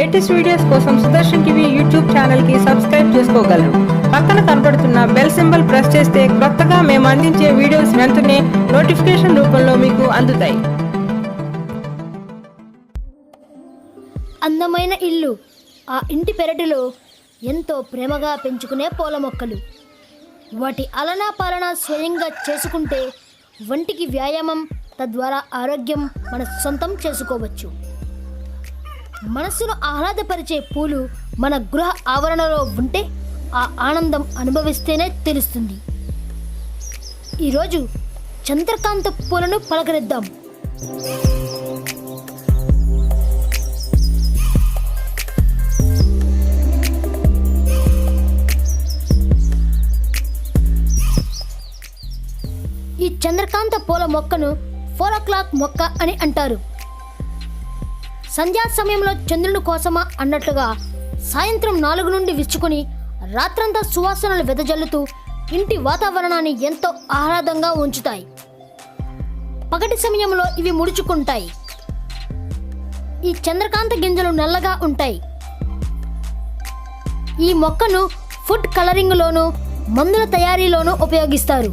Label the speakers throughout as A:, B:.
A: Latest videos కోసం Sudarshan TV YouTube channel కి subscribe చేసుకోగలరు. పక్కన కనబడుతున్న బెల్ సింబల్ ప్రెస్ చేస్తే కొత్తగా మేము అందించే వీడియోస్ వెంటనే నోటిఫికేషన్ రూపంలో మీకు అందుతాయి.
B: అందమైన ఇల్లు, ఆ ఇంటి పెరటిలో ఎంతో ప్రేమగా పెంచుకునే పూల మొక్కలు. వాటి అలనా పాలన స్వయంగా చేసుకుంటే వంటికి వ్యాయామం, తద్వారా ఆరోగ్యం మన సొంతం చేసుకోవచ్చు. మనస్సును ఆహ్లాదపరిచే పూలు మన గృహ ఆవరణలో ఉంటే ఆ ఆనందం అనుభవిస్తేనే తెలుస్తుంది. ఈరోజు చంద్రకాంత పూలను పలకరిద్దాం. ఈ చంద్రకాంత పూల మొక్కను 4 o'clock మొక్క అని అంటారు. సంధ్యా సమయంలో చంద్రుని కోసమా అన్నట్లుగా సాయంత్రం 4 నుండి విచ్చుకొని రాత్రంతా సువాసనలు వెదజల్లుతూ ఇంటి వాతావరణాన్ని ఎంతో ఆహ్లాదంగా ఉంచుతాయి. పగటి సమయంలో ఇవి ముడుచుకుంటాయి. ఈ చంద్రకాంత గింజలు నల్లగా ఉంటాయి. ఈ మొక్కను ఫుడ్ కలరింగ్లోనూ మందుల తయారీలోనూ ఉపయోగిస్తారు.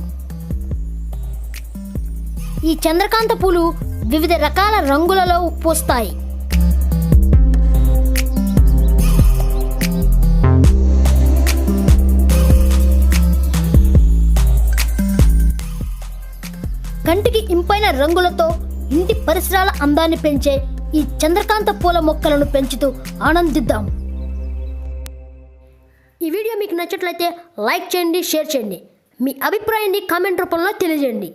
B: ఈ చంద్రకాంత పూలు వివిధ రకాల రంగులలో పూస్తాయి. కంటికి ఇంపైన రంగులతో ఇంటి పరిసరాల అందాన్ని పెంచే ఈ చంద్రకాంత పూల మొక్కలను పెంచుతూ ఆనందిద్దాం. ఈ వీడియో మీకు నచ్చినట్లయితే లైక్ చేయండి, షేర్ చేయండి. మీ అభిప్రాయాన్ని కామెంట్ రూపంలో తెలియజేయండి.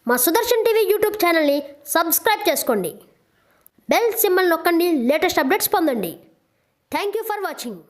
B: మా సుదర్శన్ టీవీ యూట్యూబ్ ఛానల్ని సబ్స్క్రైబ్ చేసుకోండి. బెల్ సింబల్ నొక్కండి. లేటెస్ట్ అప్డేట్స్ పొందండి. Thank you for watching.